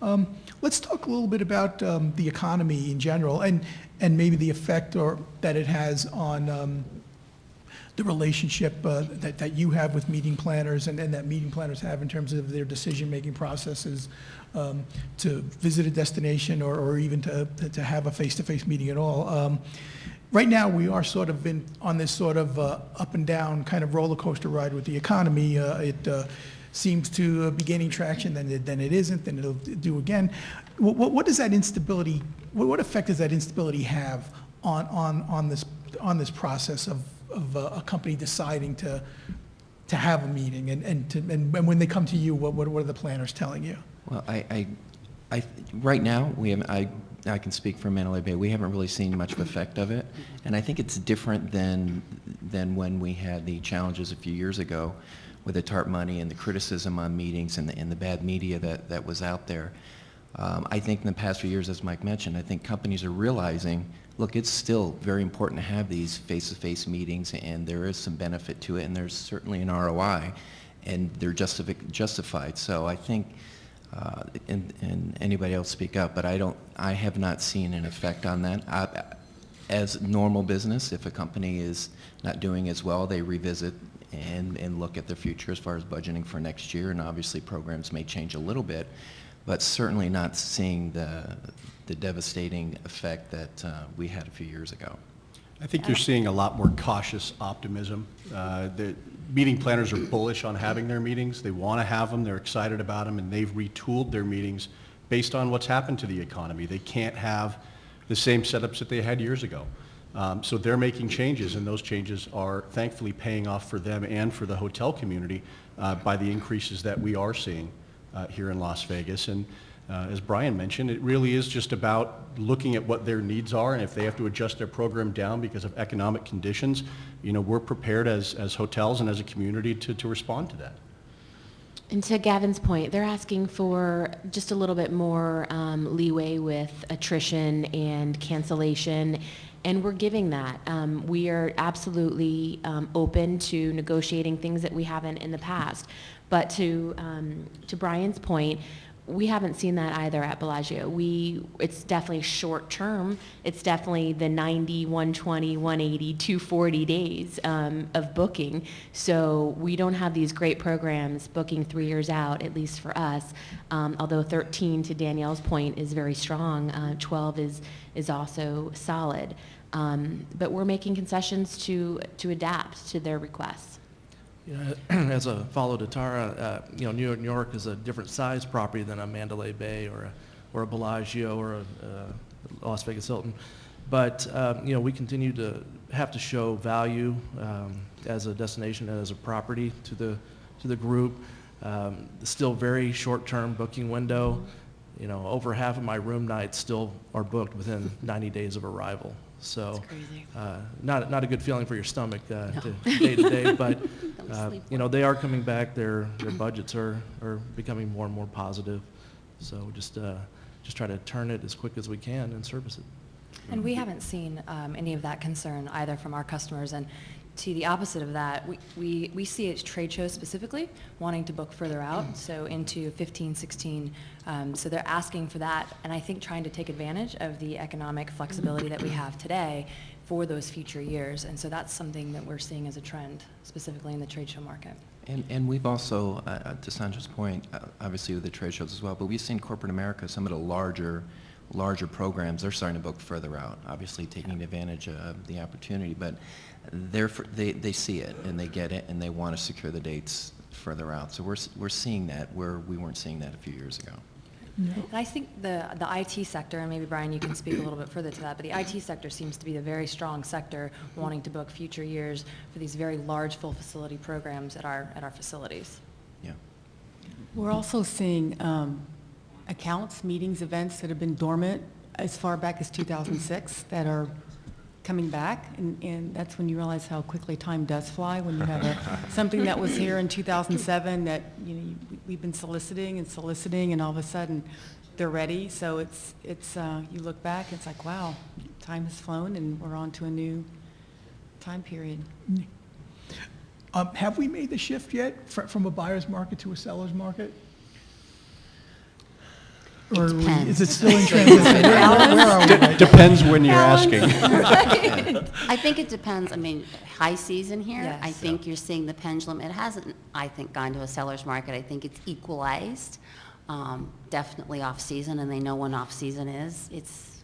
Let's talk a little bit about the economy in general and maybe the effect or that it has on the relationship that you have with meeting planners and that meeting planners have in terms of their decision-making processes to visit a destination or even to have a face-to-face meeting at all. Right now, we are sort of on this sort of up and down kind of roller coaster ride with the economy. It seems to be gaining traction, then it isn't, then it'll do again. What does that instability? What effect does that instability have on this process of a company deciding to have a meeting and when they come to you, what are the planners telling you? Well, I right now I can speak for Mandalay Bay. We haven't really seen much of effect of it, and I think it's different than when we had the challenges a few years ago with the TARP money and the criticism on meetings and the bad media that was out there. I think in the past few years, as Mike mentioned, I think companies are realizing, look, it's still very important to have these face-to-face meetings, and there is some benefit to it, and there's certainly an ROI, and they're justified. So I think, and anybody else speak up, but I have not seen an effect on that. As normal business, if a company is not doing as well, they revisit and look at their future as far as budgeting for next year, and obviously programs may change a little bit, but certainly not seeing the devastating effect that we had a few years ago. I think you're seeing a lot more cautious optimism. The meeting planners are bullish on having their meetings. They want to have them, they're excited about them, and they've retooled their meetings based on what's happened to the economy. They can't have the same setups that they had years ago. So they're making changes, and those changes are thankfully paying off for them and for the hotel community by the increases that we are seeing here in Las Vegas. And as Brian mentioned, it really is just about looking at what their needs are, and if they have to adjust their program down because of economic conditions, we're prepared as hotels and as a community to respond to that. And to Gavin's point, they're asking for just a little bit more leeway with attrition and cancellation, and we're giving that. We are absolutely open to negotiating things that we haven't in the past. But to Brian's point, we haven't seen that either at Bellagio. It's definitely short term. It's definitely the 90, 120, 180, 240 days of booking. So we don't have these great programs booking 3 years out, at least for us. Although 13, to Danielle's point, is very strong. 12 is also solid. But we're making concessions to adapt to their requests. As a follow to Tara, New York is a different size property than a Mandalay Bay or a Bellagio or a Las Vegas Hilton. But we continue to have to show value as a destination and as a property to the group. Still very short-term booking window. Over half of my room nights still are booked within 90 days of arrival. So, not a good feeling for your stomach day to day, but they are coming back. Their budgets are becoming more and more positive. So just try to turn it as quick as we can and service it. And we haven't seen any of that concern either from our customers. And to the opposite of that, we see it trade shows specifically wanting to book further out, so into 15, 16. So they're asking for that, and I think trying to take advantage of the economic flexibility that we have today for those future years. And so that's something that we're seeing as a trend, specifically in the trade show market. And we've also, to Sandra's point, obviously with the trade shows as well, but we've seen corporate America, some of the larger programs, they're starting to book further out, obviously taking advantage of the opportunity, but they see it and they get it and they want to secure the dates further out. So we're seeing that where we weren't seeing that a few years ago. And I think the IT sector, and maybe Brian, you can speak a little bit further to that, but the IT sector seems to be the very strong sector wanting to book future years for these very large full facility programs at our facilities. Yeah. We're also seeing accounts, meetings, events that have been dormant as far back as 2006 that are coming back, and that's when you realize how quickly time does fly when you have something that was here in 2007 that we've been soliciting, and all of a sudden they're ready. So it's you look back, it's like, wow, time has flown and we're on to a new time period. Have we made the shift yet from a buyer's market to a seller's market? Or depends. is it still in transition? Where are we right now? Depends when you're asking. I think it depends. I mean, high season here, I Yes. think you're seeing the pendulum. It hasn't, I think, gone to a seller's market. I think it's equalized, definitely off-season, and they know when off-season is.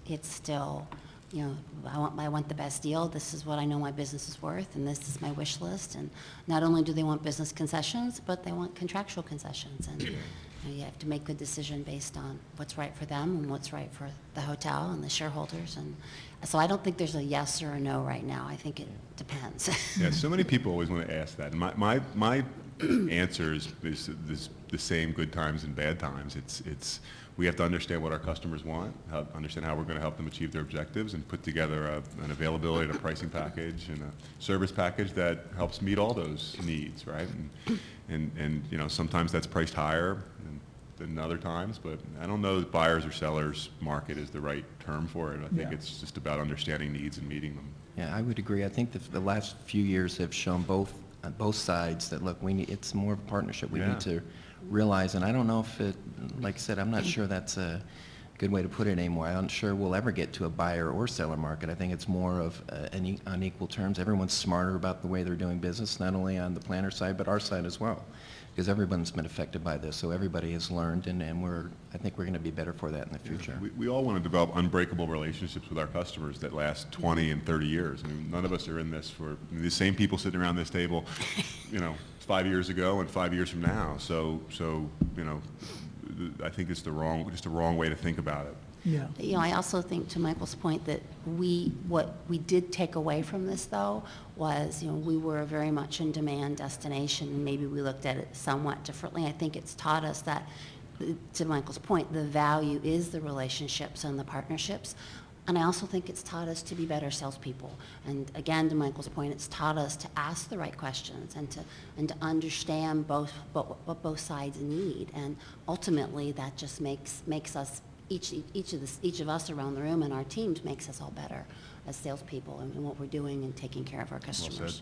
It's still, you know, I want the best deal. This is what I know my business is worth, and this is my wish list. And not only do they want business concessions, but they want contractual concessions. And you have to make a decision based on what's right for them and what's right for the hotel and the shareholders. And so I don't think there's a yes or a no right now. I think it depends. Yeah, so many people always want to ask that. And my answer is the same good times and bad times. It's we have to understand what our customers want, understand how we're going to help them achieve their objectives, and put together an availability and a pricing package and a service package that helps meet all those needs, right? And you know, sometimes that's priced higher than other times, but I don't know that buyers or sellers market is the right term for it. I think Yeah. it's just about understanding needs and meeting them. Yeah, I would agree. I think the last few years have shown both sides that, look, it's more of a partnership. We Yeah. need to realize, and I don't know if it, like I said, I'm not sure that's a good way to put it anymore. I'm not sure we'll ever get to a buyer or seller market. I think it's more of on equal terms. Everyone's smarter about the way they're doing business, not only on the planner side, but our side as well, because everyone's been affected by this. So everybody has learned, and I think we're going to be better for that in the future. We all want to develop unbreakable relationships with our customers that last 20 and 30 years. I mean, none of us are in this for the same people sitting around this table, you know, 5 years ago and 5 years from now. So you know, I think it's just the wrong way to think about it. Yeah. You know, I also think, to Michael's point, that what we did take away from this, though, was, you know, we were very much in demand destination, and maybe we looked at it somewhat differently. I think it's taught us that, to Michael's point, the value is the relationships and the partnerships. And I also think it's taught us to be better salespeople. And again, to Michael's point, it's taught us to ask the right questions and to understand what both sides need. And ultimately, that just makes us, each of us around the room and our teams, makes us all better as salespeople and what we're doing and taking care of our customers.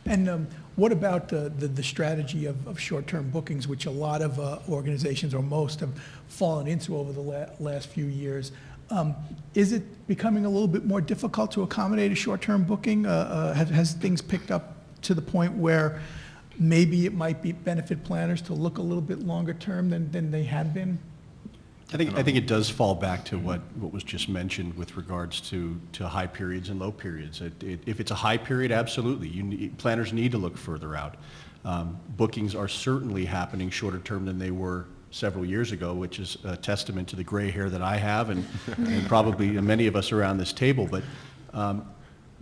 And what about the strategy of short-term bookings, which a lot of organizations, or most, have fallen into over the last few years? Is it becoming a little bit more difficult to accommodate a short-term booking? Has things picked up to the point where maybe it might benefit planners to look a little bit longer term than they had been? I think it does fall back to what was just mentioned with regards to high periods and low periods. If it's a high period, absolutely. Planners need to look further out. Bookings are certainly happening shorter term than they were several years ago, which is a testament to the gray hair that I have and probably many of us around this table. But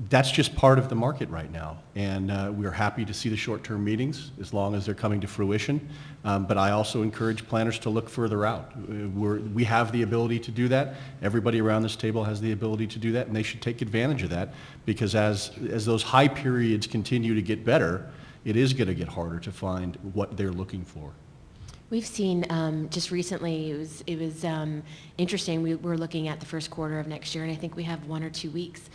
that's just part of the market right now. And we're happy to see the short-term meetings as long as they're coming to fruition. But I also encourage planners to look further out. We have the ability to do that. Everybody around this table has the ability to do that, and they should take advantage of that, because as those high periods continue to get better, it is going to get harder to find what they're looking for. We've seen just recently, it was interesting. We were looking at the first quarter of next year, and I think we have 1 or 2 weeks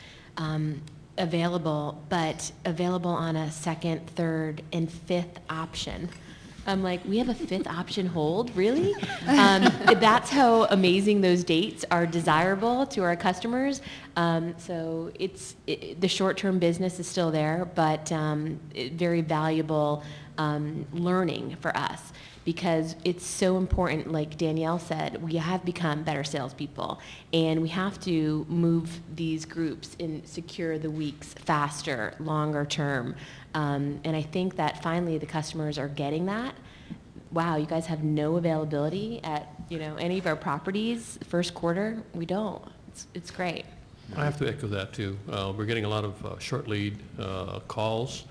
available, but available on a second, third, and fifth option. I'm like, we have a fifth option hold, really? That's how amazing those dates are desirable to our customers. So the short-term business is still there, but very valuable learning for us, because it's so important. Like Danielle said, we have become better salespeople, and we have to move these groups and secure the weeks faster, longer term. And I think that finally the customers are getting that. Wow, you guys have no availability at any of our properties first quarter? We don't. It's great. I have to echo that too. We're getting a lot of short lead calls,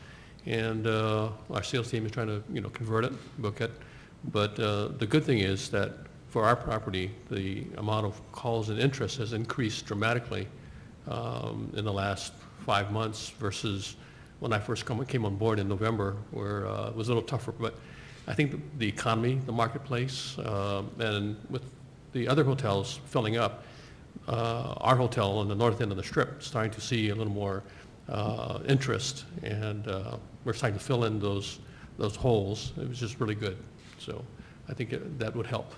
and our sales team is trying to convert it, book it. But the good thing is that for our property, the amount of calls and interest has increased dramatically in the last 5 months versus when I first came on board in November, where it was a little tougher. But I think the economy, the marketplace, and with the other hotels filling up, our hotel on the north end of the Strip is starting to see a little more interest, and we're starting to fill in those holes. It was just really good. So I think that would help.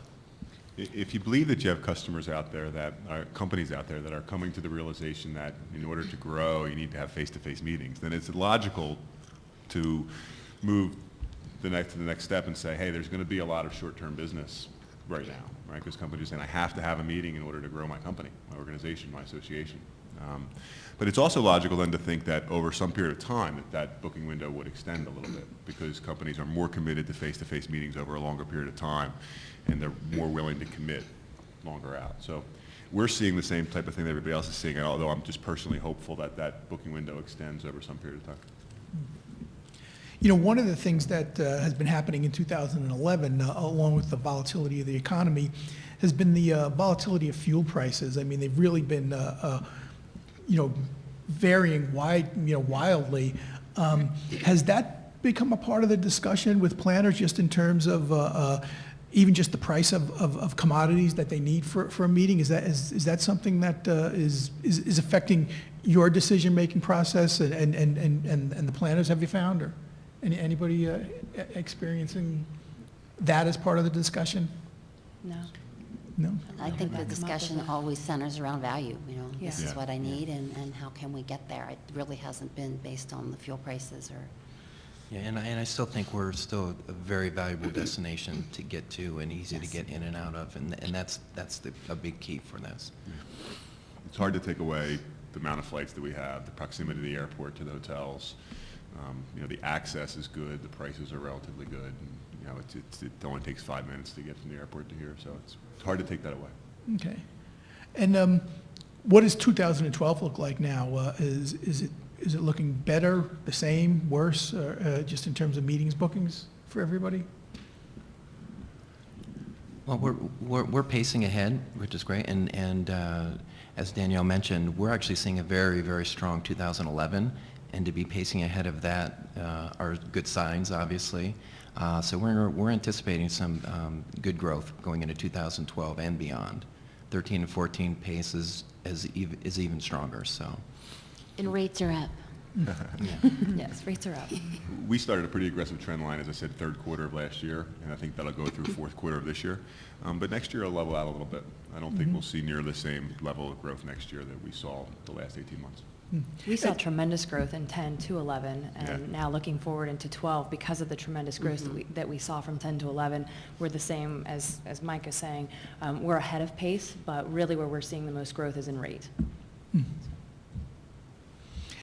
If you believe that you have customers out there that are, companies out there that are coming to the realization that in order to grow, you need to have face-to-face meetings, then it's logical to move to the next step and say, hey, there's going to be a lot of short-term business right now, right? Because companies are saying, I have to have a meeting in order to grow my company, my organization, my association. But it's also logical then to think that over some period of time that booking window would extend a little bit because companies are more committed to face-to-face meetings over a longer period of time, and they're more willing to commit longer out. So we're seeing the same type of thing that everybody else is seeing, although I'm just personally hopeful that that booking window extends over some period of time. You know, one of the things that has been happening in 2011, along with the volatility of the economy, has been the volatility of fuel prices. I mean, they've really been, you know, varying wildly. Has that become a part of the discussion with planners, just in terms of even just the price of commodities that they need for a meeting? Is that something that is affecting your decision-making process and the planners, have you found, or anybody experiencing that as part of the discussion? No. No? I think the discussion always centers around value, you know, this Yeah. is what I need and how can we get there? It really hasn't been based on the fuel prices or. Yeah, and I still think we're still a very valuable destination to get to and easy to Yes. get in and out of, and that's a big key for this. It's hard to take away the amount of flights that we have, the proximity of the airport to the hotels. You know, the access is good, the prices are relatively good. And, you know, it only takes 5 minutes to get from the airport to here, so it's hard to take that away. Okay. And what does 2012 look like now? Is it looking better, the same, worse, just in terms of meetings bookings for everybody? Well, we're pacing ahead, which is great, and as Danielle mentioned, we're actually seeing a very, very strong 2011, and to be pacing ahead of that are good signs, obviously. So we're anticipating some good growth going into 2012 and beyond. 13 and 14 pace is even stronger. So. And rates are up. Yes, rates are up. We started a pretty aggressive trend line, as I said, third quarter of last year, and I think that'll go through fourth quarter of this year. But next year it'll level out a little bit. I don't think we'll see near the same level of growth next year that we saw the last 18 months. We saw tremendous growth in 10 to 11, and Yeah. now looking forward into 12, because of the tremendous growth that we saw from 10 to 11, we're the same as Mike is saying. We're ahead of pace, but really where we're seeing the most growth is in rate.